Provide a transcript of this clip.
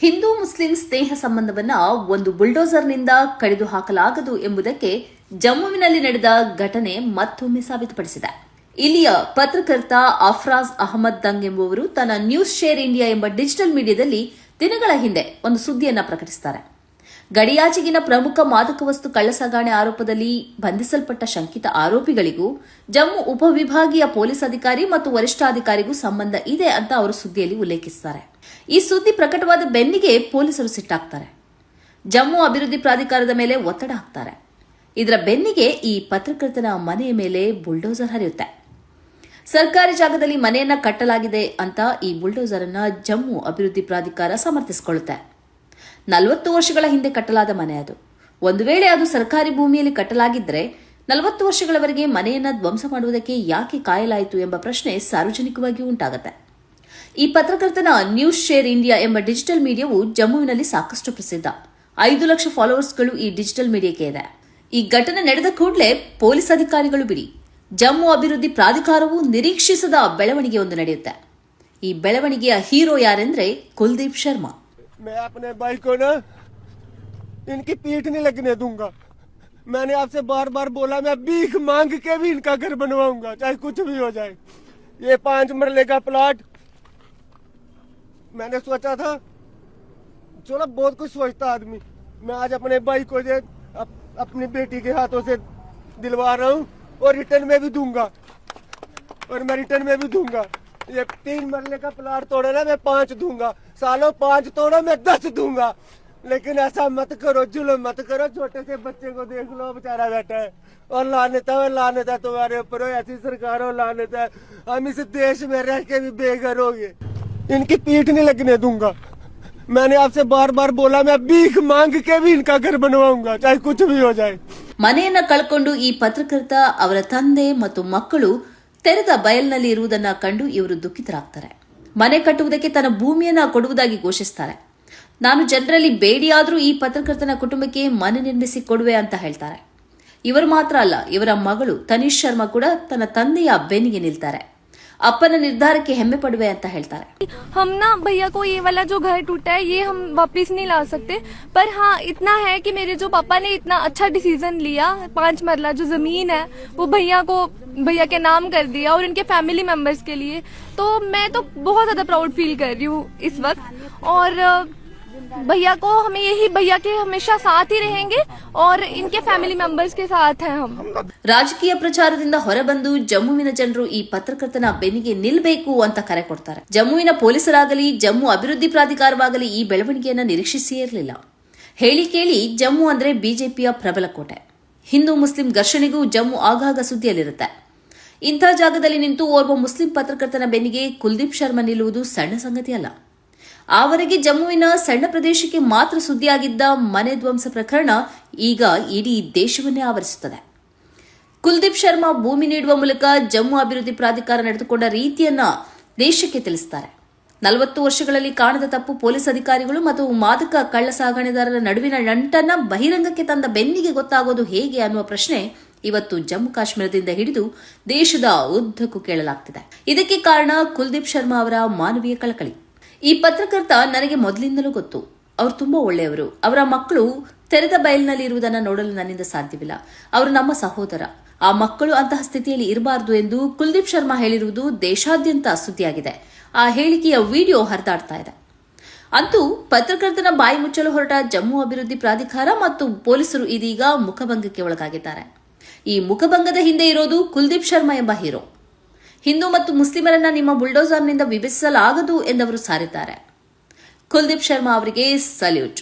Hindu Muslim ಸ್ನೇಹ ಸಂಬಂಧವನ್ನ ಒಂದು ಬುಲ್ಡೋಸರ್ನಿಂದ ಕಡಿದು ಹಾಕಲಾಗದು ಎಂಬುದಕ್ಕೆ ಜಮ್ಮುವಿನಲ್ಲಿ ನಡೆದ ಘಟನೆ ಮತ್ತೊಮ್ಮೆ ಸಾಬೀತುಪಡಿಸಿದೆ. ಇಲ್ಲಿಯ ಪತ್ರಕರ್ತ ಅಫ್ರಾಜ್ ಅಹಮದ್ ದಂಗ್ ಎಂಬುವರು ತನ್ನ ನ್ಯೂಸ್ ಶೇರ್ ಇಂಡಿಯಾ ಎಂಬ ಡಿಜಿಟಲ್ ಮೀಡಿಯಾದಲ್ಲಿ ದಿನಗಳ ಹಿಂದೆ ಒಂದು ಸುದ್ದಿಯನ್ನ ಪ್ರಕಟಿಸುತ್ತಾರೆ. ಗಡಿಯಾಚೆಗಿನ ಪ್ರಮುಖ ಮಾದಕ ವಸ್ತು ಕಳ್ಳಸಾಗಣೆ ಆರೋಪದಲ್ಲಿ ಬಂಧಿಸಲ್ಪಟ್ಟ ಶಂಕಿತ ಆರೋಪಿಗಳಿಗೂ ಜಮ್ಮು ಉಪವಿಭಾಗೀಯ ಪೊಲೀಸ್ ಅಧಿಕಾರಿ ಮತ್ತು ವರಿಷ್ಠಾಧಿಕಾರಿಗೂ ಸಂಬಂಧ ಇದೆ ಅಂತ ಅವರು ಸುದ್ದಿಯಲ್ಲಿ ಉಲ್ಲೇಖಿಸುತ್ತಾರೆ. ಈ ಸುದ್ದಿ ಪ್ರಕಟವಾದ ಬೆನ್ನಿಗೆ ಪೊಲೀಸರು ಸಿಟ್ಟಾಗ್ತಾರೆ. ಜಮ್ಮು ಅಭಿವೃದ್ಧಿ ಪ್ರಾಧಿಕಾರದ ಮೇಲೆ ಒತ್ತಡ ಹಾಕ್ತಾರೆ. ಇದರ ಬೆನ್ನಿಗೆ ಈ ಪತ್ರಕರ್ತನ ಮನೆಯ ಮೇಲೆ ಬುಲ್ಡೋಸರ್ ಹರಿಯುತ್ತೆ. ಸರ್ಕಾರಿ ಜಾಗದಲ್ಲಿ ಮನೆಯನ್ನ ಕಟ್ಟಲಾಗಿದೆ ಅಂತ ಈ ಬುಲ್ಡೋಸರ್ ಅನ್ನ ಜಮ್ಮು ಅಭಿವೃದ್ಧಿ ಪ್ರಾಧಿಕಾರ ಸಮರ್ಥಿಸಿಕೊಳ್ಳುತ್ತೆ. 40 ವರ್ಷಗಳ ಹಿಂದೆ ಕಟ್ಟಲಾದ ಮನೆ ಅದು. ಒಂದು ವೇಳೆ ಅದು ಸರ್ಕಾರಿ ಭೂಮಿಯಲ್ಲಿ ಕಟ್ಟಲಾಗಿದ್ದರೆ 40 ವರ್ಷಗಳವರೆಗೆ ಮನೆಯನ್ನ ಧ್ವಂಸ ಮಾಡುವುದಕ್ಕೆ ಯಾಕೆ ಕಾಯಲಾಯಿತು ಎಂಬ ಪ್ರಶ್ನೆ ಸಾರ್ವಜನಿಕವಾಗಿ ಉಂಟಾಗುತ್ತೆ. ಈ ಪತ್ರಕರ್ತನ ನ್ಯೂಸ್ ಶೇರ್ ಇಂಡಿಯಾ ಎಂಬ ಡಿಜಿಟಲ್ ಮೀಡಿಯಾವು ಜಮ್ಮುವಿನಲ್ಲಿ ಸಾಕಷ್ಟು ಪ್ರಸಿದ್ಧ. 5 ಲಕ್ಷ ಫಾಲೋವರ್ಸ್ಗಳು ಈ ಡಿಜಿಟಲ್ ಮೀಡಿಯಾಕ್ಕೆ ಇದೆ. ಈ ಘಟನೆ ನಡೆದ ಕೂಡಲೇ ಪೊಲೀಸ್ ಅಧಿಕಾರಿಗಳು ಬಿಡಿ, ಜಮ್ಮು ಅಭಿವೃದ್ಧಿ ಪ್ರಾಧಿಕಾರವು ನಿರೀಕ್ಷಿಸದ ಬೆಳವಣಿಗೆಯೊಂದು ನಡೆಯುತ್ತೆ. ಈ ಬೆಳವಣಿಗೆಯ ಹೀರೋ ಯಾರೆಂದ್ರೆ ಕುಲ್ದೀಪ್ ಶರ್ಮಾ. मैं अपने भाई को ना इनकी पीठ नहीं लगने दूंगा. मैंने आपसे बार बार बोला, मैं भीख मांग के भी इनका घर बनवाऊंगा, चाहे कुछ भी हो जाए. ये 5 मरले का प्लॉट मैंने सोचा था, चलो बहुत कुछ सोचता आदमी. मैं आज अपने भाई को अपनी बेटी के हाथों से दिलवा रहा हूँ और रिटर्न में भी दूंगा. और मैं रिटर्न में भी दूंगा. ये 3 मरले का प्लाट तोड़ा ना, मैं 5 दूंगा. सालों 5 तोड़ा, मैं 10 दूंगा. लेकिन ऐसा मत करो, जुल्म मत करो. छोटे से बच्चे को देख लो, बेचारा बैठा है. और लानता है तुम्हारे ऊपर. ऐसी सरकार हो, लानता है. हम इस देश में रह के भी बेघर हो गए. इनकी पीठ नहीं लगने दूंगा. मैंने आपसे बार बार बोला, मैं भीख मांग के भी इनका घर बनवाऊंगा, चाहे कुछ भी हो जाए. ಮನೆಯನ್ನ ಕಳ್ಕೊಂಡು ಈ ಪತ್ರಕರ್ತ ಅವರ ತಂದೆ ಮತ್ತು ಮಕ್ಕಳು ತೆರೆದ ಬಯಲಿನಲ್ಲಿ ಇರುವುದನ್ನು ಕಂಡು ಇವರು ದುಃಖಿತರಾಗ್ತಾರೆ. ಮನೆ ಕಟ್ಟುವುದಕ್ಕೆ ತನ್ನ ಭೂಮಿಯನ್ನ ಕೊಡುವುದಾಗಿ ಘೋಷಿಸುತ್ತಾರೆ. ನಾನು ಜನರಲ್ಲಿ ಬೇಡಿಯಾದರೂ ಈ ಪತ್ರಕರ್ತನ ಕುಟುಂಬಕ್ಕೆ ಮನೆ ನಿರ್ಮಿಸಿ ಕೊಡುವೆ ಅಂತ ಹೇಳ್ತಾರೆ. ಇವರು ಮಾತ್ರ ಅಲ್ಲ, ಇವರ ಮಗಳು ತನಿಷ್ ಶರ್ಮಾ ಕೂಡ ತನ್ನ ತಂದೆಯ ಬೆನ್ನಿಗೆ ನಿಲ್ತಾರೆ. अपना निर्धार के हेम्मे पड़वे ಅಂತ ಹೇಳ್ತಾರೆ. हम ना भैया को ये वाला जो घर टूटा है ये हम वापिस नहीं ला सकते, पर हाँ इतना है कि मेरे जो पापा ने इतना अच्छा डिसीजन लिया, 5 मरला जो जमीन है वो भैया के नाम कर दिया और इनके फैमिली मेंबर्स के लिए. तो मैं तो बहुत ज्यादा प्राउड फील कर रही हूँ इस वक्त. और भैया को हमें यही भैया के हमेशा साथ ही रहेंगे और इनके ಫ್ಯಾಮಿಲಿ ಮೆಂಬರ್ಸ್ के साथ हैं हम. ರಾಜಕೀಯ ಪ್ರಚಾರದಿಂದ ಹೊರಬಂದು ಜಮ್ಮುವಿನ ಜನರು ಈ ಪತ್ರಕರ್ತನ ಬೆನ್ನಿಗೆ ನಿಲ್ಲಬೇಕು ಅಂತ ಕರೆ ಕೊಡ್ತಾರೆ. ಜಮ್ಮುವಿನ ಪೊಲೀಸರಾಗಲಿ ಜಮ್ಮು ಅಭಿವೃದ್ಧಿ ಪ್ರಾಧಿಕಾರವಾಗಲಿ ಈ ಬೆಳವಣಿಗೆಯನ್ನು ನಿರೀಕ್ಷಿಸಿಯೇ ಇರಲಿಲ್ಲ. ಹೇಳಿ ಕೇಳಿ ಜಮ್ಮು ಅಂದ್ರೆ ಬಿಜೆಪಿಯ ಪ್ರಬಲ ಕೋಟೆ. ಹಿಂದೂ ಮುಸ್ಲಿಂ ಘರ್ಷಣೆಗೂ ಜಮ್ಮು ಆಗಾಗ ಸುದ್ದಿಯಲ್ಲಿರುತ್ತೆ. ಇಂಥ ಜಾಗದಲ್ಲಿ ನಿಂತು ಓರ್ವ ಮುಸ್ಲಿಂ ಪತ್ರಕರ್ತನ ಬೆನ್ನಿಗೆ ಕುಲ್ದೀಪ್ ಶರ್ಮಾ ನಿಲ್ಲುವುದು ಸಣ್ಣ ಸಂಗತಿ ಅಲ್ಲ. ಆವರೆಗೆ ಜಮ್ಮುವಿನ ಸಣ್ಣ ಪ್ರದೇಶಕ್ಕೆ ಮಾತ್ರ ಸುದ್ದಿಯಾಗಿದ್ದ ಮನೆ ಧ್ವಂಸ ಪ್ರಕರಣ ಈಗ ಇಡೀ ದೇಶವನ್ನೇ ಆವರಿಸುತ್ತದೆ. ಕುಲ್ದೀಪ್ ಶರ್ಮಾ ಭೂಮಿ ನೀಡುವ ಮೂಲಕ ಜಮ್ಮು ಅಭಿವೃದ್ಧಿ ಪ್ರಾಧಿಕಾರ ನಡೆದುಕೊಂಡ ರೀತಿಯನ್ನ ದೇಶಕ್ಕೆ ತಿಳಿಸುತ್ತಾರೆ. 40 ವರ್ಷಗಳಲ್ಲಿ ಕಾಣದ ತಪ್ಪು ಪೊಲೀಸ್ ಅಧಿಕಾರಿಗಳು ಮತ್ತು ಮಾದಕ ಕಳ್ಳ ಸಾಗಣೆದಾರರ ನಡುವಿನ ನಂಟನ್ನ ಬಹಿರಂಗಕ್ಕೆ ತಂದ ಬೆನ್ನಿಗೆ ಗೊತ್ತಾಗೋದು ಹೇಗೆ ಅನ್ನುವ ಪ್ರಶ್ನೆ ಇವತ್ತು ಜಮ್ಮು ಕಾಶ್ಮೀರದಿಂದ ಹಿಡಿದು ದೇಶದ ಉದ್ದಕ್ಕೂ ಕೇಳಲಾಗ್ತಿದೆ. ಇದಕ್ಕೆ ಕಾರಣ ಕುಲ್ದೀಪ್ ಶರ್ಮಾ ಅವರ ಮಾನವೀಯ ಕಳಕಳಿ. ಈ ಪತ್ರಕರ್ತ ನನಗೆ ಮೊದಲಿಂದಲೂ ಗೊತ್ತು, ಅವರು ತುಂಬಾ ಒಳ್ಳೆಯವರು. ಅವರ ಮಕ್ಕಳು ತೆರೆದ ಬಯಲಿನಲ್ಲಿ ಇರುವುದನ್ನು ನೋಡಲು ನನ್ನಿಂದ ಸಾಧ್ಯವಿಲ್ಲ. ಅವರು ನಮ್ಮ ಸಹೋದರ. ಆ ಮಕ್ಕಳು ಅಂತಹ ಸ್ಥಿತಿಯಲ್ಲಿ ಇರಬಾರದು ಎಂದು ಕುಲ್ದೀಪ್ ಶರ್ಮಾ ಹೇಳಿರುವುದು ದೇಶಾದ್ಯಂತ ಸುದ್ದಿಯಾಗಿದೆ. ಆ ಹೇಳಿಕೆಯ ವಿಡಿಯೋ ಹರಿದಾಡ್ತಾ ಇದೆ. ಅಂತೂ ಪತ್ರಕರ್ತನ ಬಾಯಿ ಮುಚ್ಚಲು ಹೊರಟ ಜಮ್ಮು ಅಭಿವೃದ್ಧಿ ಪ್ರಾಧಿಕಾರ ಮತ್ತು ಪೊಲೀಸರು ಇದೀಗ ಮುಖಭಂಗಕ್ಕೆ ಒಳಗಾಗಿದ್ದಾರೆ. ಈ ಮುಖಭಂಗದ ಹಿಂದೆ ಇರೋದು ಕುಲ್ದೀಪ್ ಶರ್ಮಾ ಎಂಬ ಹೀರೋ. ಹಿಂದೂ ಮತ್ತು ಮುಸ್ಲಿಮರನ್ನ ನಿಮ್ಮ ಬುಲ್ಡೋಸರ್ನಿಂದ ವಿಭಜಿಸಲಾಗದು ಎಂದವರು ಸಾರಿದ್ದಾರೆ. ಕುಲ್ದೀಪ್ ಶರ್ಮಾ ಅವರಿಗೆ ಸಲ್ಯೂಟ್.